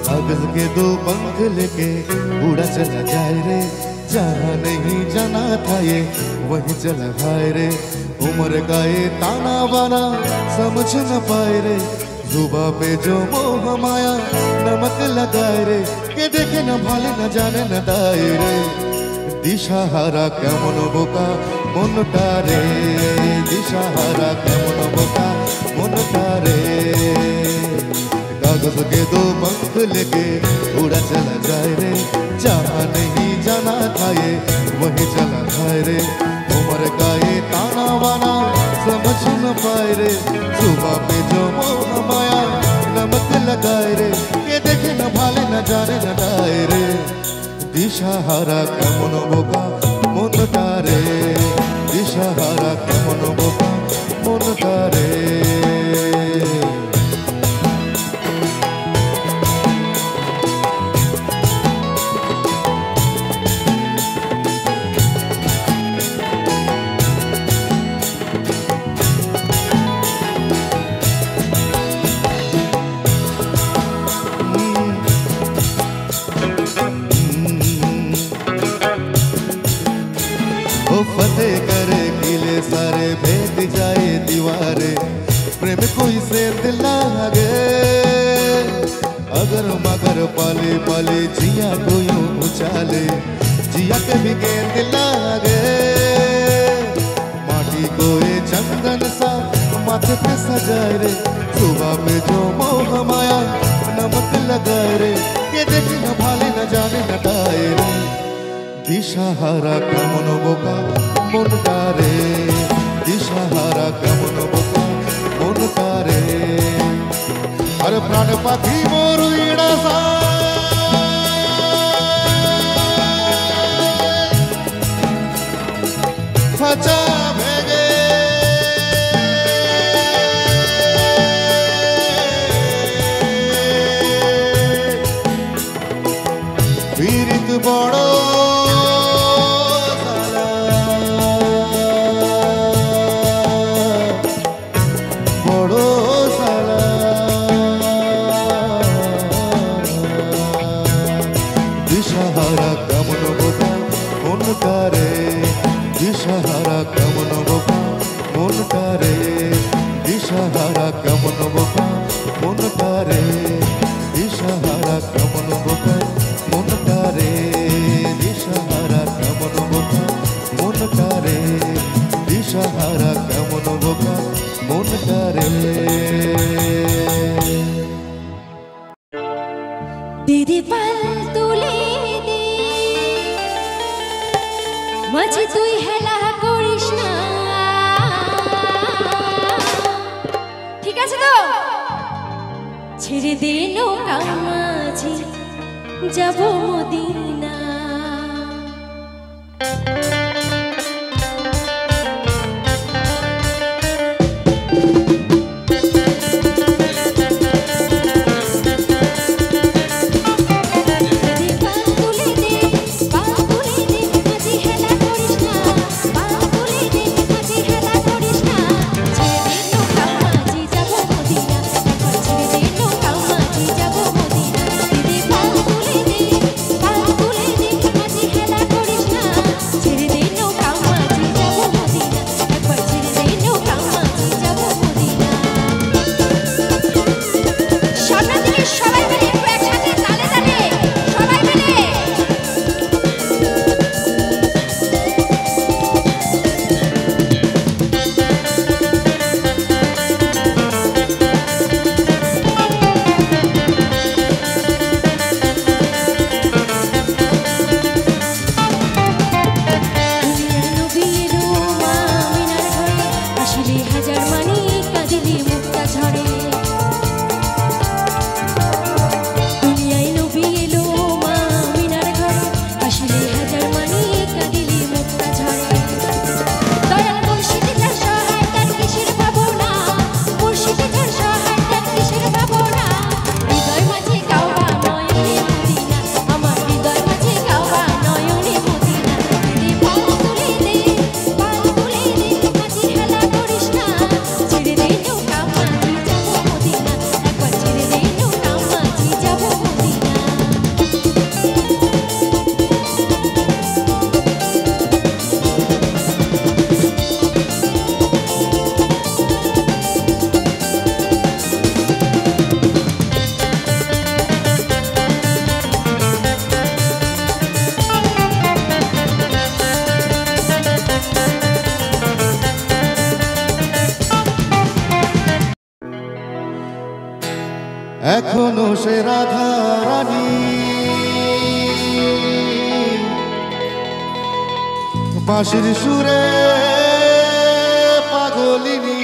कागज के दो पंख लेके उड़ा चला जाए रे, जहाँ नहीं जाना था ये वहीं चला भाई रे। उम्र का ये ताना बाना समझ न पाए रे, जुबा पे जो मोह माया नमक लगाए रे, के देखे न भाले न जाने न दाए रे। दिशाहारा केमन बोका मनटा रे, दिशाहारा केमन बोका मनटा रे। कागज के दो पंख लेके उड़ा चला जाए रे, जहाँ नहीं जाना था ये वहीं चला जाए रे। उम्र का ये ताना बाना समझ न पाए रे, सुबह पे जो मोह माया नमक लगाए रे, ये देखे न भाले न जाने न दाए रे। दिशाहारा केमन बोका मनटा रे, दिशाहारा केमन बोका मनटा रे। फतेह करे किले सारे भेद जाए दीवारे, प्रेम कोई से दिल लागे। अगर मगर पाले पाले जिया को यूं उछाले, जिया के भी गेंद लागे। माटी को ये चंदन सा माथे पे सजाए रे, सुबह पे जो मोह माया नमक लगाए रे, ये देखे न भाले न जाने न दाए रे। दिशाहारा केमन बोका मनटा रे, दिशाहारा केमन बोका मनटा रे। अरे प्राण पाखी मोर इड़ा सा फचा भेगे, पीड़ित बड़ो दिशाहारा केमन बोका मनटा रे, दिशाहारा केमन बोका मनटा रे, दिशाहारा केमन बोका मनटा रे, दिशाहारा केमन बोका मनटा रे, दिशाहारा केमन बोका मनटा रे, दिशाहारा केमन बोका मनटा रे। दीदी पल तुले दे মাঝে তুই হেলা করিস না, ঠিক আছে তো? ছেড়ে দে নৌকা মাঝি যাব মদিনা। Bye. এখনো সে রাধা রানী বাঁশির সুরে পাগলিনী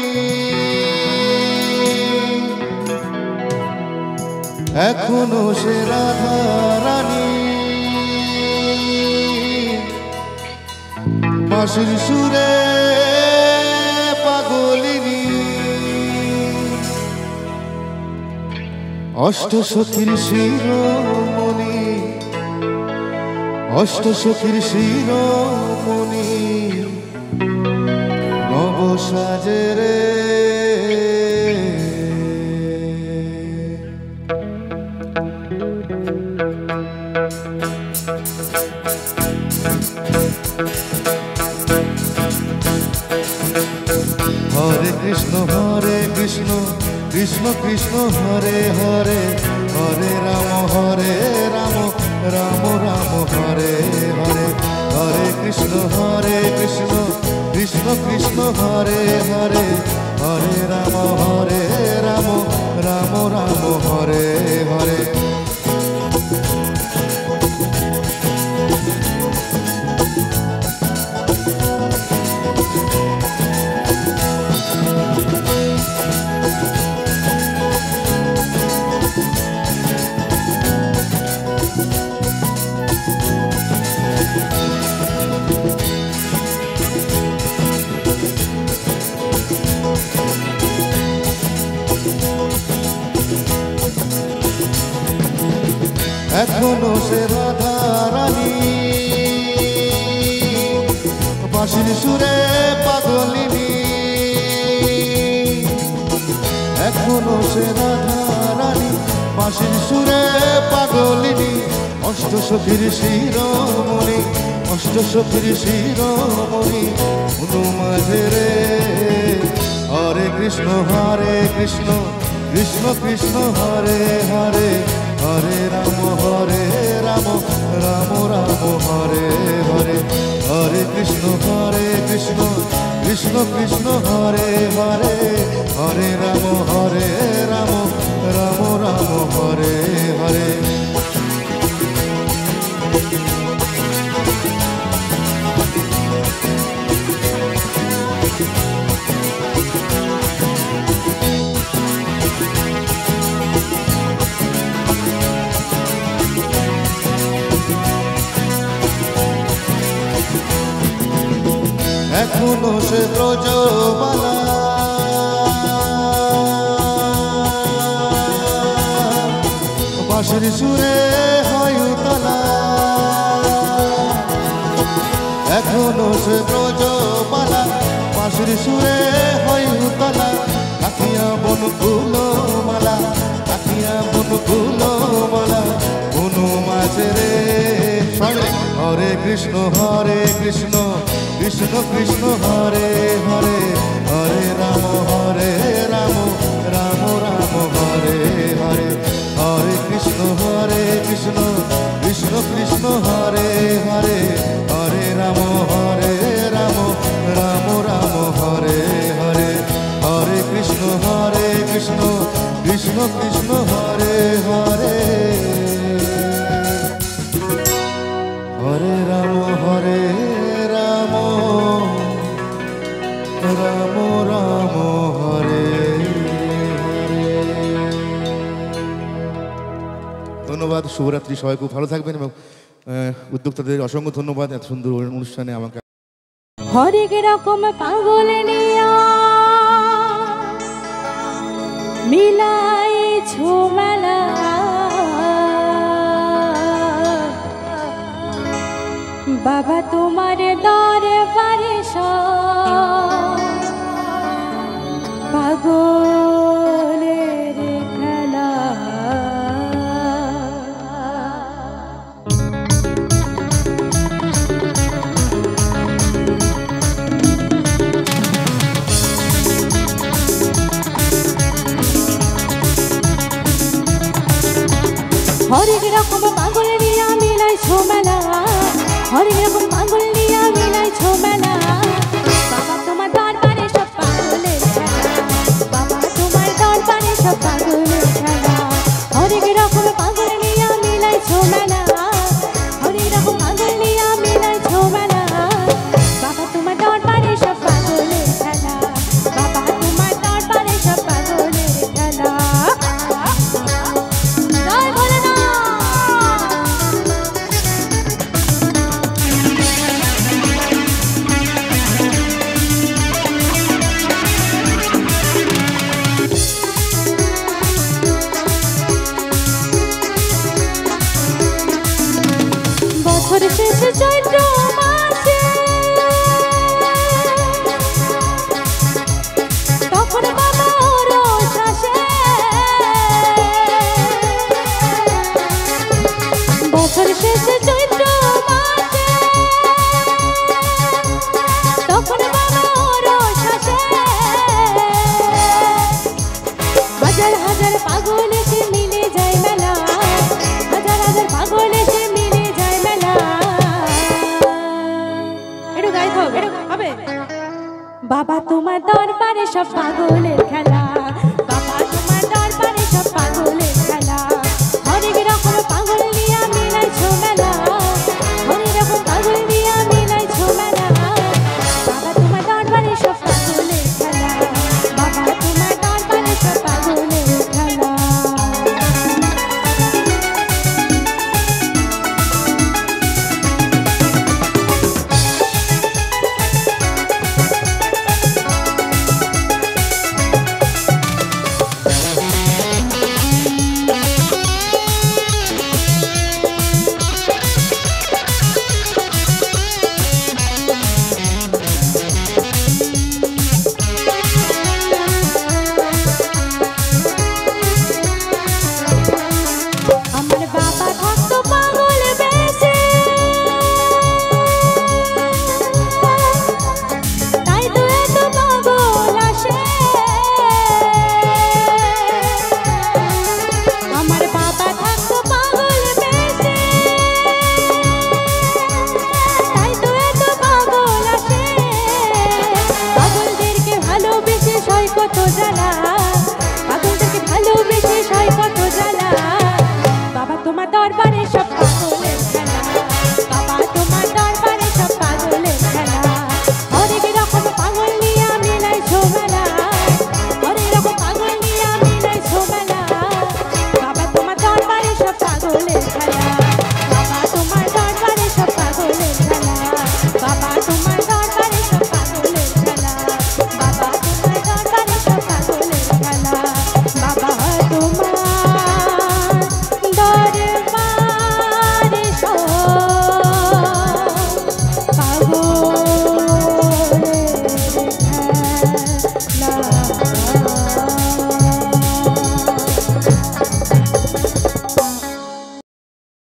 এখনো সে রাধা রানী বাঁশির সুরে পাগলিনী অষ্টসখীর শিরোমণি অষ্টসখীর শিরোমণি নবসাজে রে হরে কৃষ্ণ কৃষ্ণ কৃষ্ণ হরে হরে হরে রাম রাম রাম হরে হরে হরে কৃষ্ণ কৃষ্ণ কৃষ্ণ হরে হরে হরে রাম রাম রাম হরে হরে এখনো সে রাধা রানী বাঁশির সুরে পাগলিনী এখনো সে রাধা রানী বাঁশির সুরে পাগলিনী অষ্টসখীর শিরোমণি অষ্টসখীর শিরোমণি মাঝে রে হরে কৃষ্ণ কৃষ্ণ কৃষ্ণ হরে হরে হরে রাম রাম রাম হরে হরে হরে কৃষ্ণ কৃষ্ণ কৃষ্ণ হরে হরে হরে রাম রাম রাম হরে হরে এখনো সে ব্রজবালা বাঁশির সুরে হয় উতলা এখনো সে ব্রজবালা বাঁশির সুরে হয় উতলা কাকিয়া বনকুলো মালা কাকিয়া বনকুলো মালা কোনো মাঝে রে হরে কৃষ্ণ কৃষ্ণ কৃষ্ণ হরে হরে হরে রাম রাম রাম হরে হরে হরে কৃষ্ণ কৃষ্ণ কৃষ্ণ হরে হরে হরে রাম রাম রাম হরে হরে হরে কৃষ্ণ কৃষ্ণ হরে হরে হরে রাম রাম রাম হরে ধন্যবাদ। শুভরাত্রি, সবাই খুব ভালো থাকবেন এবং উদ্যোক্তাদের অসংখ্য ধন্যবাদ এত সুন্দর অনুষ্ঠানে আমাকে। হরেক রকম পাগল নিয়া মিলাই ছোমেলা বাবা তোমার দরবারে পাগলের খেলা হরেক রকম পাগল নিয়া মিলাই ছোমেলা হরেক রকম পাগল নিয়া মিলাই ছোমেলা বাবা তোমার দরবারে সব পাগলের খেলা বাবা তোমার দরবারে সব পাগলের খেলা বাবা তোমার দরবারে সব পাগলের খেলা, বাবা তোমার দরবারে সব পাগলের খেলা। হরেক রকম পাগল নিয়া মিলাইছো মেলা, হরেক রকম পাগল নিয়া মিলাইছো মেলা। বাবা তোমার দরবারে সব পাগলের খেলা, বাবা তোমার দরবারে সব পাগলের খেলা। দরবারে সব পাগলের খেলা, বাবা তোমার দরবারে সব পাগলের খেলা। হরেক রকম পাগল নিয়া মিলাইছো মেলা, হরেক রকম পাগল নিয়া মিলাইছো মেলা। বাবা তোমার দরবারে সব পাগলের খেলা, বাবা তোমার দরবারে সব পাগলের খেলা, বাবা তোমার দরবারে সব পাগলের খেলা, বাবা তোমার দরবারে সব পাগলের খেলা, বাবা তোমার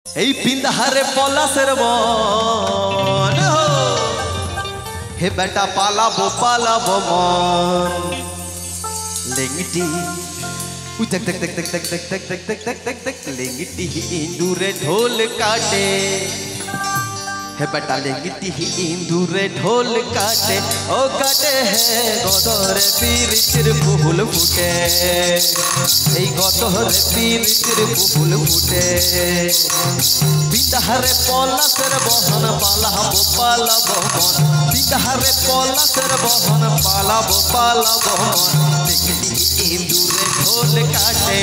এই পিন্দারে পলাশের বন হে বেটা পালাবো পালাবো মন লেঙ্গিটি দেখ দেখ দেখ দেখ দেখ দেখ দেখ দেখ দেখ দেখ দেখ দেখ লেঙ্গিটি ইন্দুরে ঢোল কাটে হে বেটা লেঙ্গিটি ইন্দুরে ঢোল কাটে ও কাটে হে গদরে পিরিতির ফুল ফুটে এই গদরে পিরিতির ফুল ফুটে বিদাহারে পলাশের বহন পালাবো পালাবো মন বিদাহারে পলাশের বহন পালাবো পালাবো মন লেঙ্গিটি ইন্দুরে ঢোল কাটে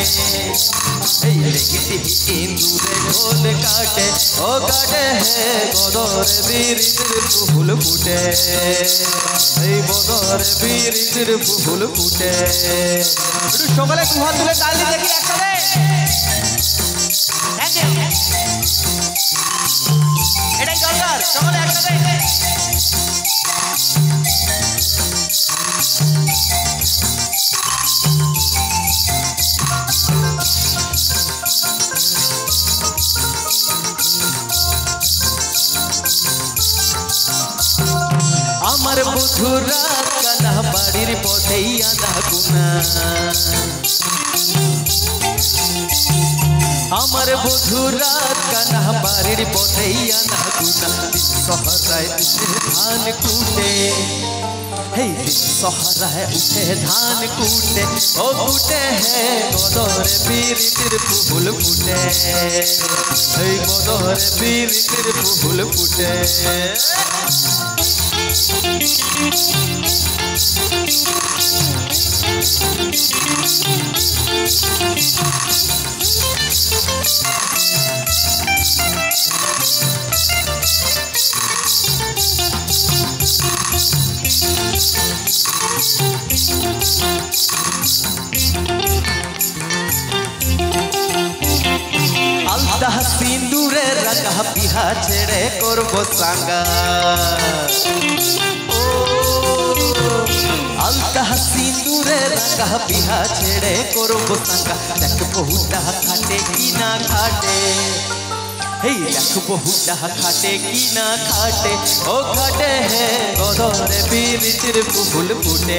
এই লেঙ্গিটি ইন্দুরে ঢোল কাটে ও কাটে হে গদরে পিরিতির ফুল ফুটে এই গদরে পিরিতির ফুল ফুটে একটু সকালে দুহাত তুলে তালি দেখি একসাথে এটাই দরকার সকালে একসাথে আমার বধুরা কানা বাড়ির পথেই আনা গুনা আমার বধুরা কানা বাড়ির পথেই আনা গুনা সহরায় উঠে ধান কুটে হে সহরায় উঠে ধান কুটে ও কুটে হে গদরে পিরিতির ফুল ফুটে এই গদরে পিরিতির ফুল ফুটে আলতা সিন্দুরে রাগা বিহা ছেড়ে করবো সাঙ্গা আলতা সিন্দুরে রাগা বিহা ছেড়ে করবো সাঙ্গা দেখ বহুটা খাটে কি না খাটে এই দেখো বহুটা খাটে কি না খাটে ও খাটে হে গদরে বীরিতির ফুল ফুটে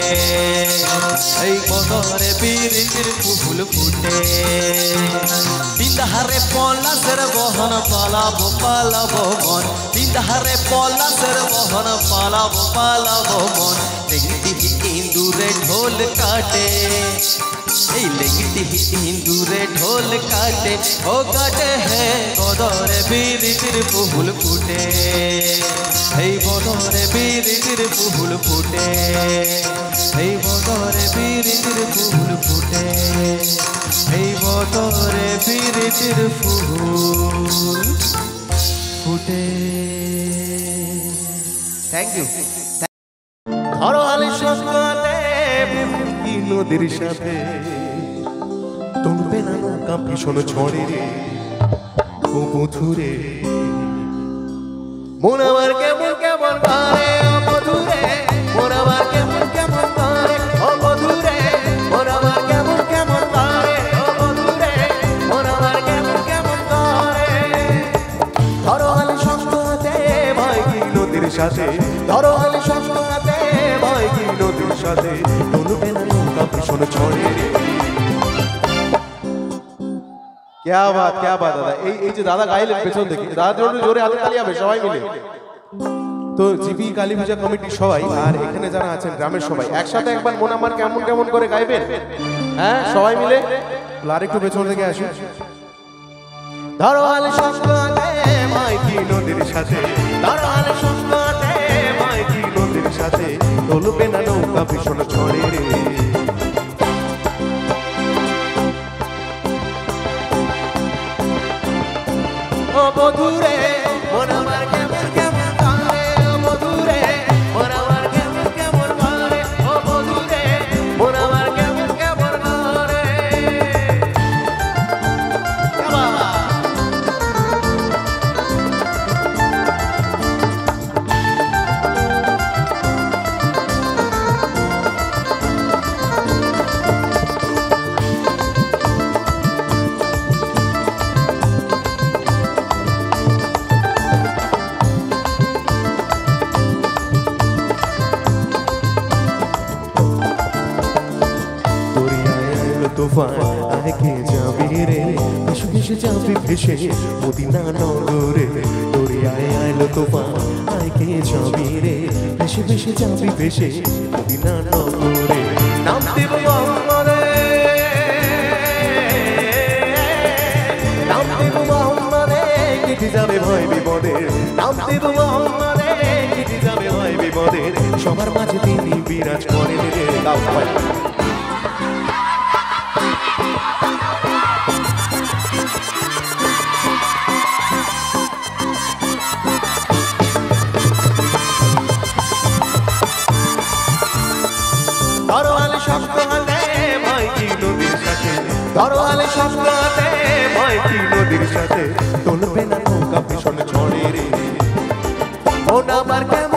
এই গদরে বীরিতির ফুল ফুটে বিন্দাহারে পলাশের বহন পালাবো পালাবো মন বিন্দাহারে পলাশের বহন পালাবো পালাবো মন দেখি ইন্দুরে ঢোল কাটে এই লেগিটি ইন্দুরে ঢোল কাটে ও কাটে হে গদরে বীরিতির ফুল ফুটে এই বদরে বীরিতির ফুল ফুটে এই বদরে বীরিতির ফুল ফুটে এই বদরে বীরিতির ফুল ফুটে। Thank you. ঘরোয়ালি সঙ্গে নদীর সাথে তুলবে না নৌকা ভীষণ ঝড়ে রে ও বধুরে মন আমার কেমন কেমন করে ও বধুরে মন আমার কেমন কেমন করে ও বধুরে মন আমার কেমন কেমন করে ও বধুরে মন আমার কেমন কেমন করে ঘরোয়ালি সঙ্গে ভাই কি নদীর সাথে ঘরোয়ালি সঙ্গে ভাই কি নদীর সাথে তুলবে না নৌকা ভীষণ ঝড়ে রে। क्या बात दादा এই যে দাদা গাইলেন পেছন থেকে দাদার জন্য জোরে হাতে তালি হবে সবাই মিলে। তো জিপি কালী পূজা কমিটির সবাই আর এখানে যারা আছেন গ্রামের সবাই একসাথে একবার মন আমার কেমন কেমন করে গাইবেন হ্যাঁ সবাই মিলে। আর একটু পেছন থেকে আসুন। ধরোয়ালি সঙ্গে ভাই কি নদীর সাথে ধরোয়ালি সঙ্গে ভাই কি নদীর সাথে তুলবে না নৌকা ভীষণ ঝড়ে রে ও বধুরে মন আমার কেমন কেমন করে ও বধুরে মন আমার কেমন কেমন করে ও বধুরে মন আমার কেমন কেমন করে। তুফান আগে যাবি রে ভেসে ভেসে যাবি ভেসে মদিনা নগরে দরিয়ায় আইলো তুফান আগে যাবি রে ভেসে ভেসে যাবি ভেসে মদিনা নগরে নাম দেব মোহাম্মদে নাম দেব মোহাম্মদে কেটে যাবে ভয় বিপদের নাম দেব মোহাম্মদে কেটে যাবে ভয় বিপদের সবার মাঝে তিনি বিরাজ করেন রে গাও সবাই। ধরোয়ালি সঙ্গে ভাই কি নদীর সাথে ধরোয়ালি সঙ্গে ভাই কি নদীর সাথে তুলবে না নৌকা ভীষণ ঝড়ে রে মন আমার কেমন